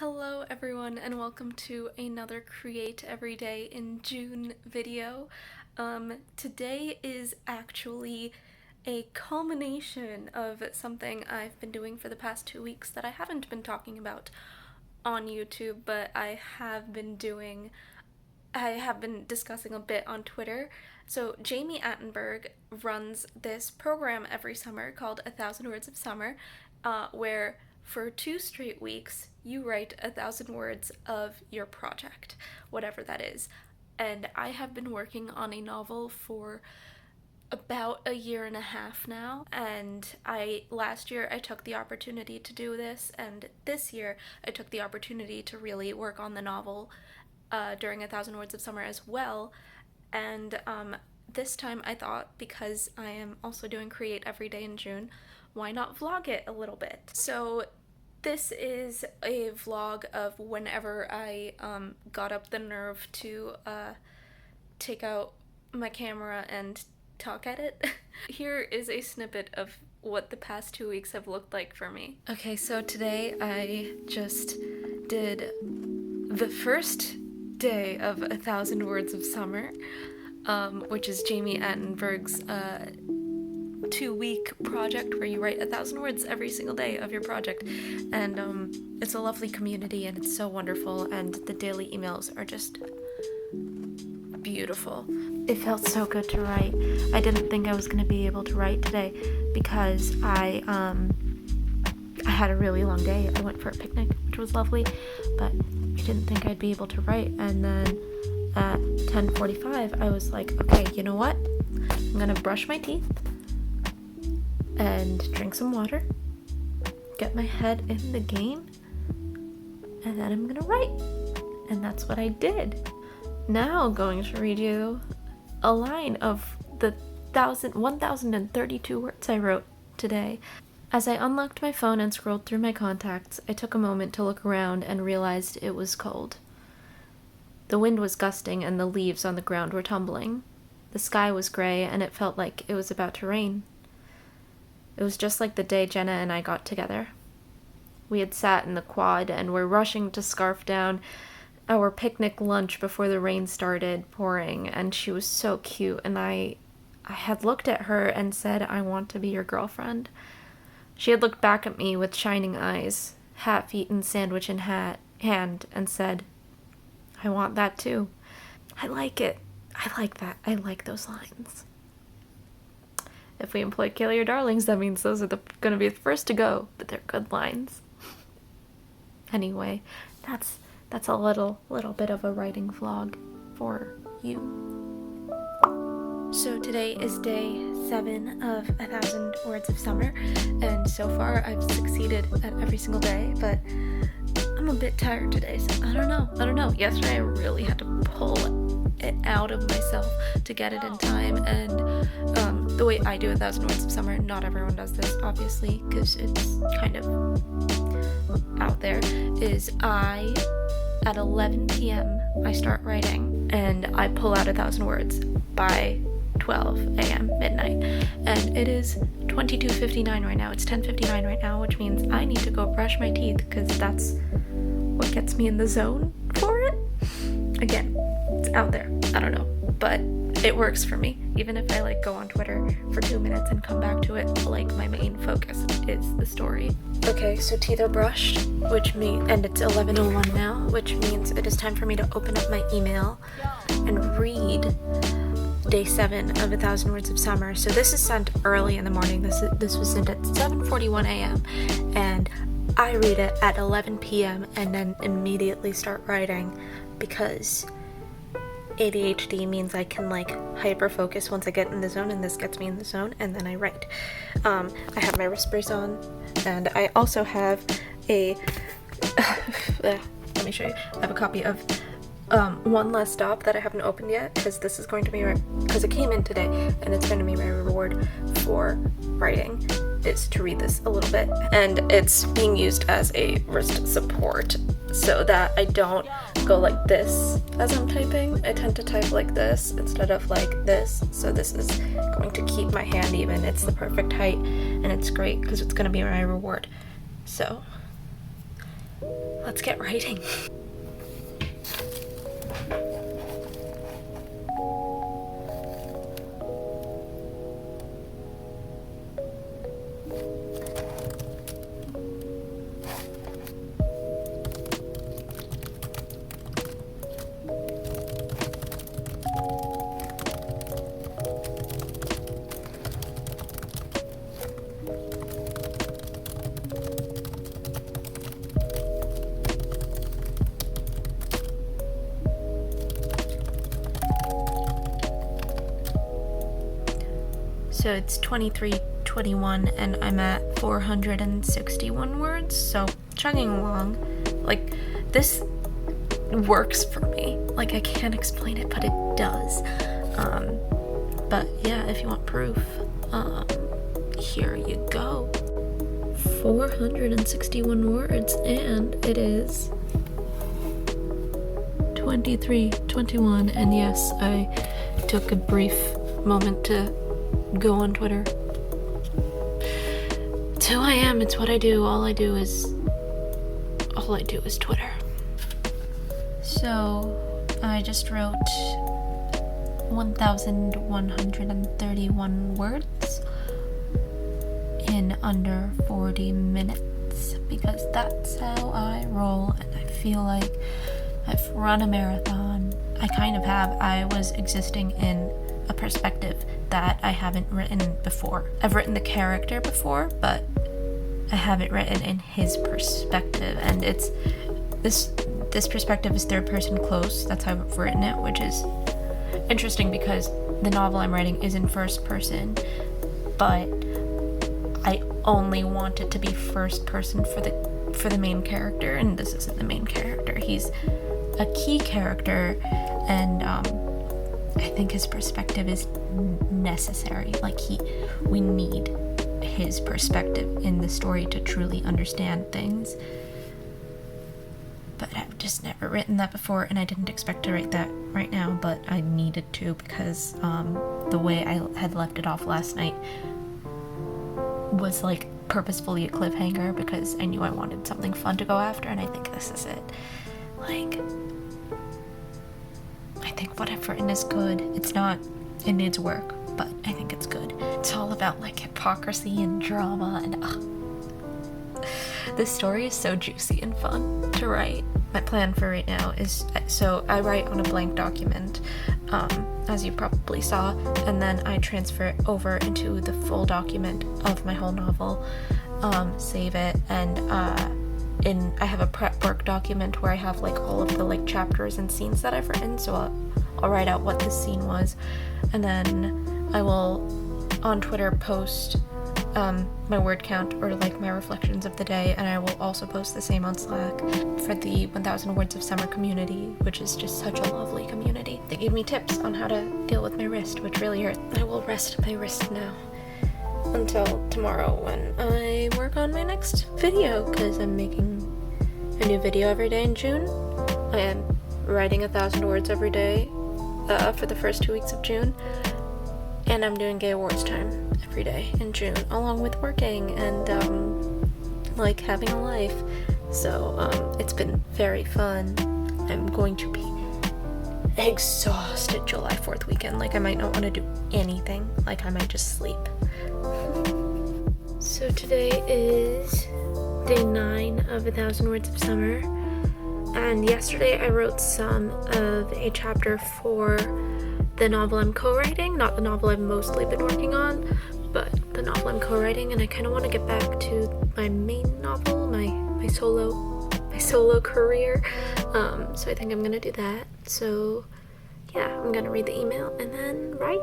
Hello everyone and welcome to another Create Every Day in June video. Today is actually a culmination of something I've been doing for the past 2 weeks that I haven't been talking about on YouTube, but I have been discussing a bit on Twitter. So Jamie Attenberg runs this program every summer called 1,000 Words of Summer, where for 2 straight weeks you write 1,000 words of your project, whatever that is. And I have been working on a novel for about a year and a half now, and last year I took the opportunity to do this, and this year I took the opportunity to really work on the novel during 1,000 Words of Summer as well. And this time I thought, because I am also doing Create Every Day in June, why not vlog it a little bit? So this is a vlog of whenever I got up the nerve to take out my camera and talk at it. Here is a snippet of what the past 2 weeks have looked like for me. Okay, so today I just did the first day of 1,000 Words of Summer, which is Jamie Attenberg's 2-week project where you write 1,000 words every single day of your project. And it's a lovely community and it's so wonderful, and the daily emails are just beautiful. It felt so good to write. I didn't think I was going to be able to write today because I had a really long day. I went for a picnic, which was lovely, but I didn't think I'd be able to write. And then at 10:45 I was like, okay, you know what? I'm gonna brush my teeth and drink some water, get my head in the game, and then I'm gonna write. And that's what I did. Now I'm going to read you a line of the 1,032 words I wrote today. As I unlocked my phone and scrolled through my contacts, I took a moment to look around and realized it was cold. The wind was gusting and the leaves on the ground were tumbling. The sky was gray and it felt like it was about to rain. It was just like the day Jenna and I got together. We had sat in the quad and were rushing to scarf down our picnic lunch before the rain started pouring, and she was so cute, and I had looked at her and said, I want to be your girlfriend. She had looked back at me with shining eyes, hat, feet, and sandwich in hand, and said, I want that too. I like it. I like that. I like those lines. If we employ Kill Your Darlings, that means those are going to be the first to go, but they're good lines. Anyway, that's a little bit of a writing vlog for you. So today is day 7 of 1,000 Words of Summer, and so far I've succeeded at every single day, but I'm a bit tired today, so I don't know. Yesterday I really had to pull it out of myself to get it in time, and the way I do 1,000 Words of Summer, not everyone does this, obviously, because it's kind of out there, is at 11 p.m. I start writing, and I pull out 1,000 words by 12 a.m. midnight, and it is 22:59 right now. It's 10:59 right now, which means I need to go brush my teeth because that's what gets me in the zone for it. Again, it's out there. I don't know, but it works for me. Even if I go on Twitter for 2 minutes and come back to it, my main focus is the story. Okay, so teeth are brushed, and it's 11:01 now, which means it is time for me to open up my email and read day 7 of 1,000 Words of Summer. So this is sent early in the morning. This was sent at 7:41 a.m. and I read it at 11 p.m. and then immediately start writing because ADHD means I can hyper focus once I get in the zone, and this gets me in the zone, and then I write. I have my wrist brace on, and I also have a let me show you. I have a copy of One Less Stop that I haven't opened yet, because this is going to be because it came in today, and it's going to be my reward for writing, is to read this a little bit, and it's being used as a wrist support so that I don't go like this as I'm typing. I tend to type like this instead of like this, so this is going to keep my hand even. It's the perfect height, and it's great because it's going to be my reward. So let's get writing. So it's 23:21 and I'm at 461 words, so chugging along. Like, this works for me. Like, I can't explain it, but it does. But yeah, if you want proof, here you go. 461 words, and it is 23:21, and yes, I took a brief moment to go on Twitter. It's who I am, it's what I do. All I do is Twitter. So I just wrote 1,131 words in under 40 minutes because that's how I roll, and I feel like I've run a marathon. I kind of have. I was existing in a perspective that I haven't written before. I've written the character before, but I haven't written in his perspective, and it's this perspective is third person close. That's how I've written it, which is interesting because the novel I'm writing is in first person, but I only want it to be first person for the main character, and this isn't the main character. He's a key character, and I think his perspective is necessary. Like, we need his perspective in the story to truly understand things. But I've just never written that before, and I didn't expect to write that right now, but I needed to because the way I had left it off last night was like purposefully a cliffhanger because I knew I wanted something fun to go after, and I think this is it. Like, I think what I've written is good. It needs work, but I think it's good. It's all about like hypocrisy and drama, and this story is so juicy and fun to write. My plan for right now is, so I write on a blank document, as you probably saw, and then I transfer it over into the full document of my whole novel, save it, and I have a prep work document where I have like all of the like chapters and scenes that I've written, so I'll write out what this scene was, and then I will on Twitter post my word count or like my reflections of the day, and I will also post the same on Slack for the 1000 Words of Summer community, which is just such a lovely community. They gave me tips on how to deal with my wrist, which really hurt. I will rest my wrist now until tomorrow when I work on my next video, because I'm making a new video every day in June. I am writing 1000 words every day for the first 2 weeks of June, and I'm doing Gay Awards time every day in June, along with working and like having a life. So it's been very fun. I'm going to be exhausted July 4th weekend. Like, I might not want to do anything. Like, I might just sleep. So today is day 9 of 1000 Words of Summer, and yesterday I wrote some of a chapter for the novel I'm co-writing, not the novel I've mostly been working on, but the novel I'm co-writing, and I kind of want to get back to my main novel, my solo career, so I think I'm gonna do that. So yeah, I'm gonna read the email and then write.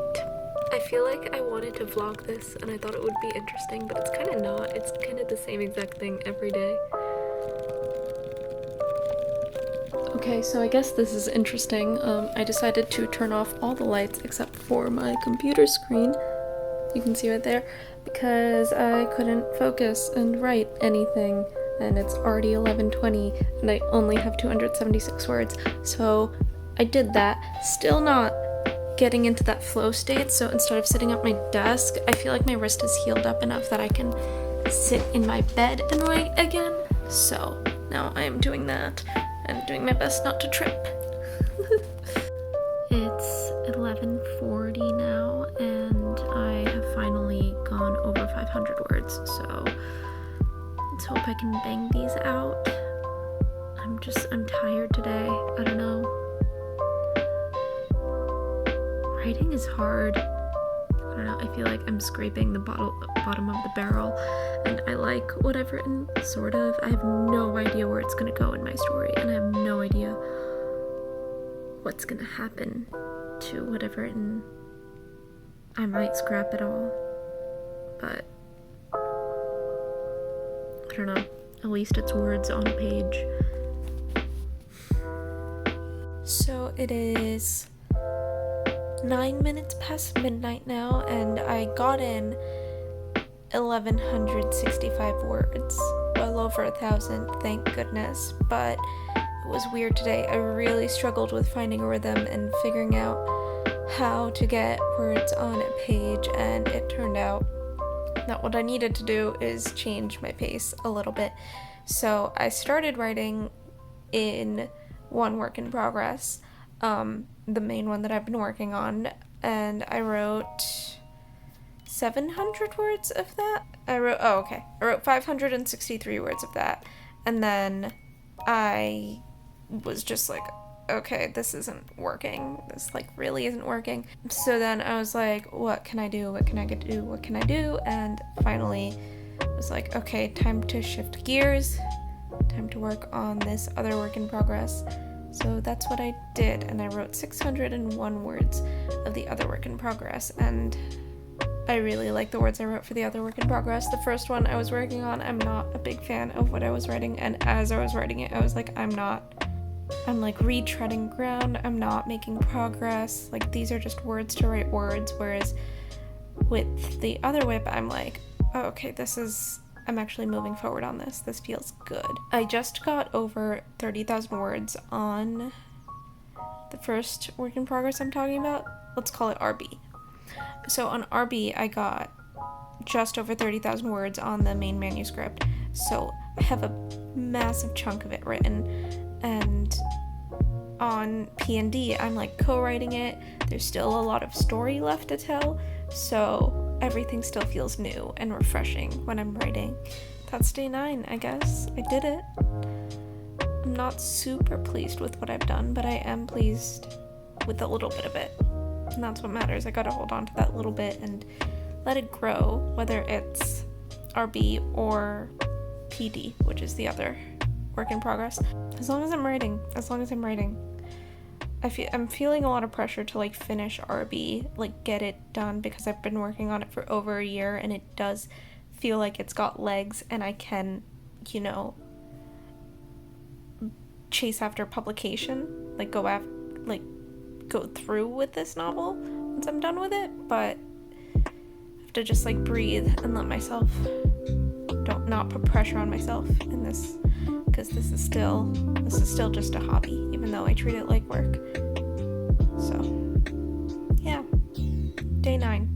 I feel like I wanted to vlog this and I thought it would be interesting, but it's kind of not. It's kind of the same exact thing every day. Okay, so I guess this is interesting. I decided to turn off all the lights except for my computer screen. You can see right there, because I couldn't focus and write anything, and it's already 11:20 and I only have 276 words. So I did that, still not getting into that flow state. So instead of sitting at my desk, I feel like my wrist is healed up enough that I can sit in my bed and write again. So now I am doing that and doing my best not to trip. It's 11:40 now, and I have finally gone over 500 words, so let's hope I can bang these out. I'm tired today. I don't know. Writing is hard. I don't know, I feel like I'm scraping the bottom of the barrel, and I like what I've written, sort of. I have no idea where it's gonna go in my story, and I have no idea what's gonna happen to what I've written. I might scrap it all, but I don't know. At least it's words on a page. So it is 9 minutes past midnight now, and I got in 1,165 words, well over 1,000, thank goodness, but it was weird today. I really struggled with finding a rhythm and figuring out how to get words on a page, and it turned out that what I needed to do is change my pace a little bit. So I started writing in one work in progress, the main one that I've been working on, and I wrote 700 words of that. I wrote 563 words of that, and then I was just like, okay, this isn't working. This really isn't working. So then I was like, what can I do? What can I do? What can I do? And finally was like, okay, time to shift gears. Time to work on this other work in progress. So that's what I did, and I wrote 601 words of the other work in progress, and I really like the words I wrote for the other work in progress. The first one I was working on, I'm not a big fan of what I was writing, and as I was writing it, I was like, I'm retreading ground, I'm not making progress, these are just words to write words, whereas with the other whip, I'm like, oh, okay, I'm actually moving forward on this. This feels good. I just got over 30,000 words on the first work in progress I'm talking about. Let's call it RB. So on RB, I got just over 30,000 words on the main manuscript. So I have a massive chunk of it written. And on P&D, I'm co-writing it. There's still a lot of story left to tell. So everything still feels new and refreshing when I'm writing. That's day 9, I guess. I did it. I'm not super pleased with what I've done, but I am pleased with a little bit of it. And that's what matters. I gotta hold on to that little bit and let it grow, whether it's RB or PD, which is the other work in progress. As long as I'm writing. I'm feeling a lot of pressure to finish RB, get it done, because I've been working on it for over a year, and it does feel like it's got legs, and I can, chase after publication, go through with this novel once I'm done with it, but I have to just breathe and let myself not put pressure on myself in this, because this is still just a hobby, even though I treat it like work. So yeah, day 9.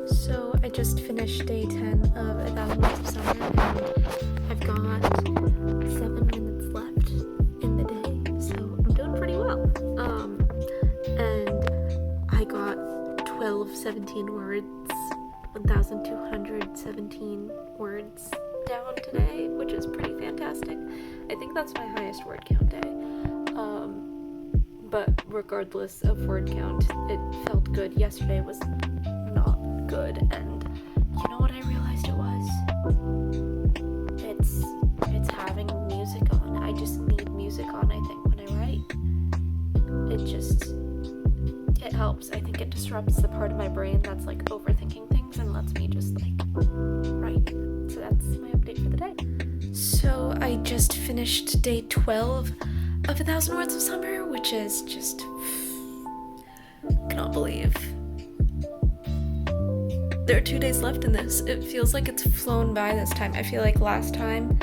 So I just finished day 10 of 1,000 Words of Summer, and I've got 7 minutes left in the day, so I'm doing pretty well. And I got 1217 words, 1,217 words down today, which is pretty fantastic. I think that's my highest word count day. But regardless of word count, it felt good. Yesterday was not good, and you know what I realized it was? It's having music on. I just need music on, I think, when I write. It helps. I think it disrupts the part of my brain that's overthinking things and lets me just write. So that's my update for the day. So I just finished day 12 of 1,000 Words of Summer, which is just cannot believe there are 2 days left in this. It feels like it's flown by this time. I feel like last time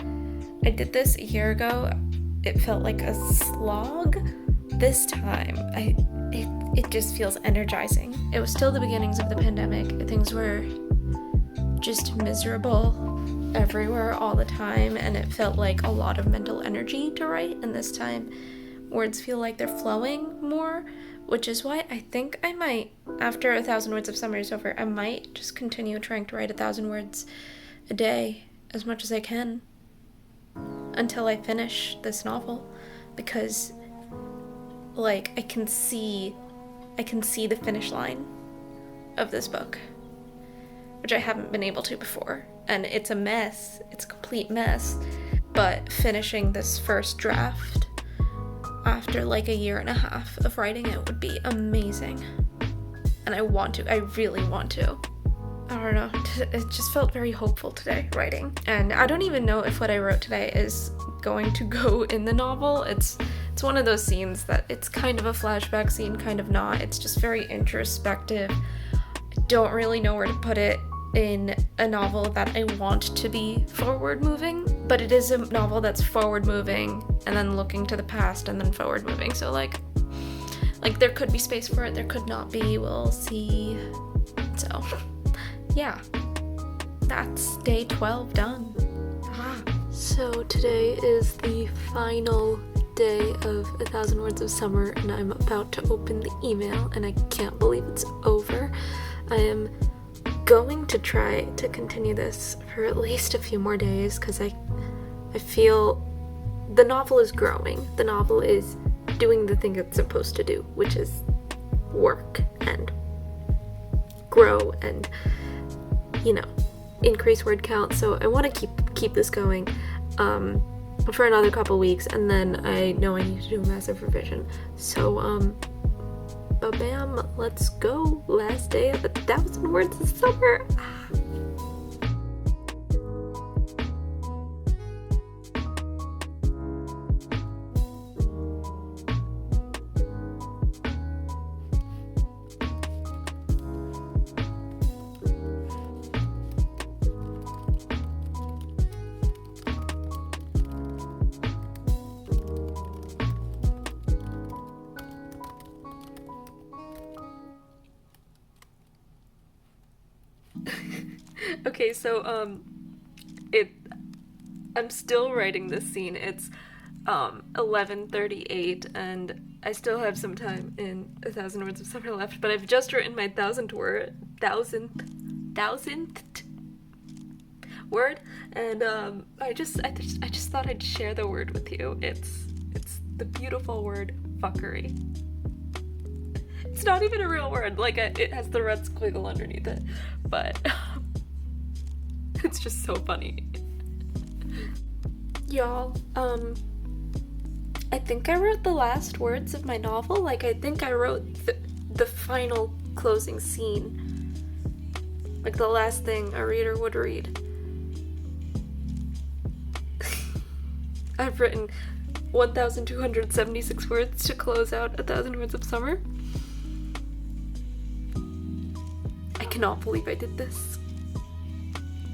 I did this a year ago, it felt like a slog. This time, it just feels energizing. It was still the beginnings of the pandemic. Things were just miserable, everywhere all the time, and it felt like a lot of mental energy to write, and this time words feel like they're flowing more, which is why I think I might, after 1,000 Words of Summer is over, I might just continue trying to write 1,000 words a day as much as I can until I finish this novel, because like I can see the finish line of this book, which I haven't been able to before, and it's a mess, it's a complete mess, but finishing this first draft after like 1.5 years of writing it would be amazing, and I really want to. I don't know, it just felt very hopeful today writing, and I don't even know if what I wrote today is going to go in the novel. It's one of those scenes that it's kind of a flashback scene, kind of not. It's just very introspective. I don't really know where to put it in a novel that I want to be forward moving, but it is a novel that's forward moving and then looking to the past and then forward moving, so like there could be space for it, there could not be, we'll see. So yeah, that's day 12 done. So today is the final day of 1,000 Words of Summer, and I'm about to open the email, and I can't believe it's over. I am going to try to continue this for at least a few more days, because I feel the novel is growing. The novel is doing the thing it's supposed to do, which is work and grow and, increase word count. So I want to keep this going for another couple weeks, and then I know I need to do a massive revision. So ba-bam, let's go. Last day of 1,000 Words of Summer. Okay, so I'm still writing this scene. It's 11:38, and I still have some time in 1,000 Words of Summer left, but I've just written my thousandth word, and I just thought I'd share the word with you. It's the beautiful word fuckery. It's not even a real word, like it has the red squiggle underneath it, but it's just so funny. Y'all, I think I wrote the last words of my novel. Like, I think I wrote the final closing scene. Like, the last thing a reader would read. I've written 1,276 words to close out 1,000 Words of Summer. I cannot believe I did this.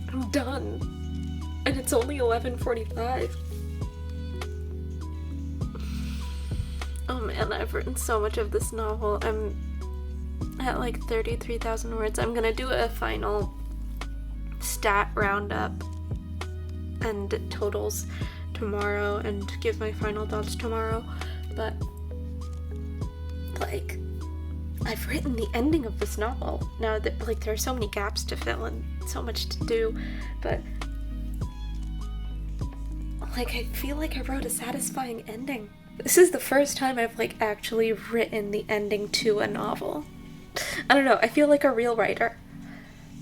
I'm done. And it's only 11:45. Oh man, I've written so much of this novel. I'm at like 33,000 words. I'm gonna do a final stat roundup and totals tomorrow and give my final thoughts tomorrow. But like, I've written the ending of this novel. Now that like there are so many gaps to fill and so much to do, but like I feel like I wrote a satisfying ending. This is the first time I've like actually written the ending to a novel. I don't know, I feel like a real writer,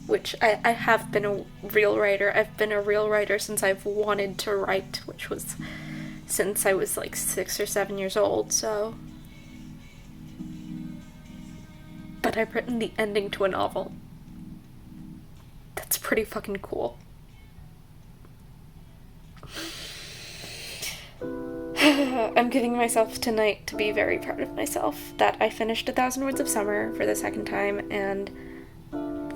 which I have been a real writer. I've been a real writer since I've wanted to write, which was since I was like 6 or 7 years old, so. But I've written the ending to a novel. That's pretty fucking cool. I'm giving myself tonight to be very proud of myself that I finished 1,000 Words of Summer for the second time and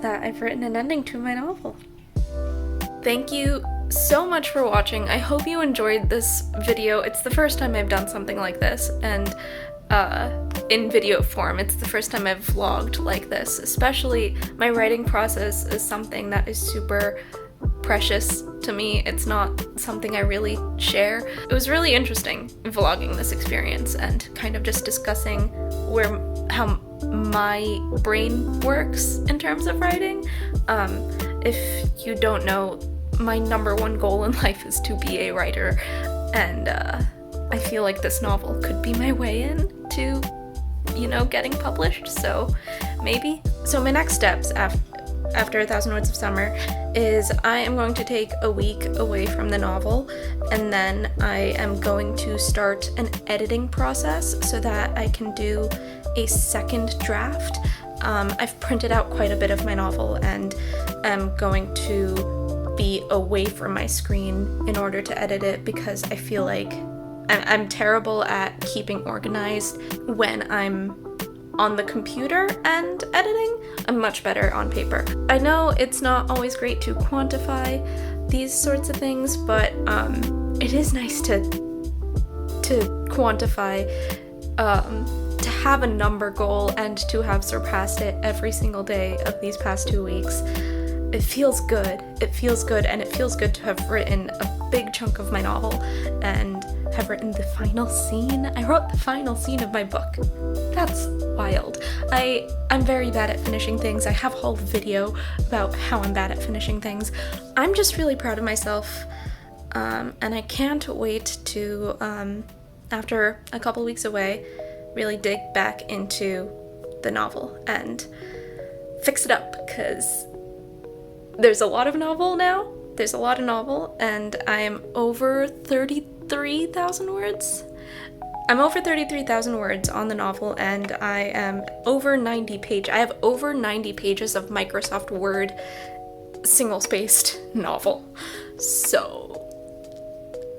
that I've written an ending to my novel. Thank you so much for watching. I hope you enjoyed this video. It's the first time I've done something like this, and in video form. It's the first time I've vlogged like this. Especially my writing process is something that is super precious to me. It's not something I really share. It was really interesting vlogging this experience and kind of just discussing how my brain works in terms of writing. If you don't know, my number one goal in life is to be a writer, and I feel like this novel could be my way in to, getting published, so maybe. So my next steps after 1,000 Words of Summer is I am going to take a week away from the novel, and then I am going to start an editing process so that I can do a second draft. I've printed out quite a bit of my novel and am going to be away from my screen in order to edit it, because I feel like I'm terrible at keeping organized when I'm on the computer and editing. I'm much better on paper. I know it's not always great to quantify these sorts of things, but it is nice to quantify, to have a number goal and to have surpassed it every single day of these past 2 weeks. It feels good. It feels good, and it feels good to have written a big chunk of my novel and have written the final scene. I wrote the final scene of my book. That's wild. I'm very bad at finishing things. I have a whole video about how I'm bad at finishing things. I'm just really proud of myself, and I can't wait to, after a couple weeks away, really dig back into the novel and fix it up, because there's a lot of novel now. There's a lot of novel, and I'm over 33,000 words. I'm over 33,000 words on the novel, and I am over 90 pages. I have over 90 pages of Microsoft Word single-spaced novel. So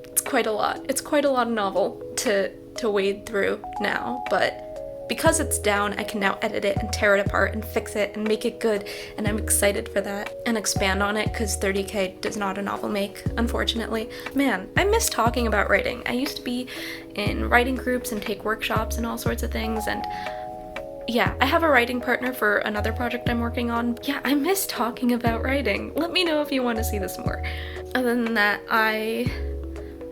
it's quite a lot. It's quite a lot of novel to wade through now, but because it's down, I can now edit it and tear it apart and fix it and make it good, and I'm excited for that, and expand on it, because 30K does not a novel make, unfortunately. Man, I miss talking about writing. I used to be in writing groups and take workshops and all sorts of things, and yeah, I have a writing partner for another project I'm working on. Yeah, I miss talking about writing. Let me know if you want to see this more. Other than that, I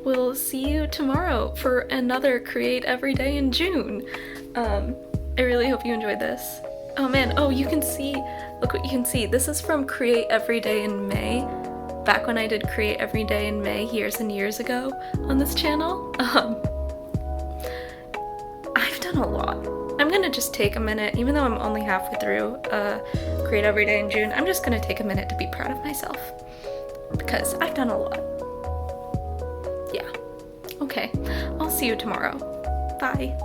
will see you tomorrow for another Create Every Day in June. I really hope you enjoyed this. Oh man, you can see, look what you can see. This is from Create Every Day in May, back when I did Create Every Day in May years and years ago on this channel. I've done a lot. I'm gonna just take a minute, even though I'm only halfway through Create Every Day in June, I'm just gonna take a minute to be proud of myself, because I've done a lot. Yeah. Okay, I'll see you tomorrow. Bye.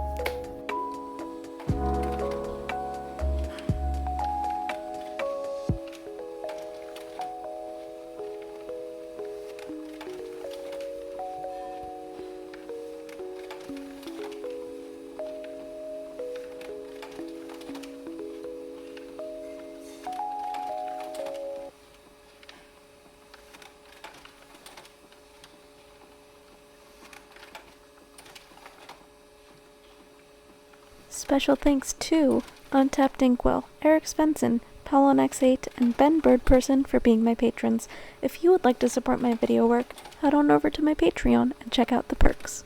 Special thanks to Untapped Inkwell, Eric Svensson, PaoloNX8, and Ben Birdperson for being my patrons. If you would like to support my video work, head on over to my Patreon and check out the perks.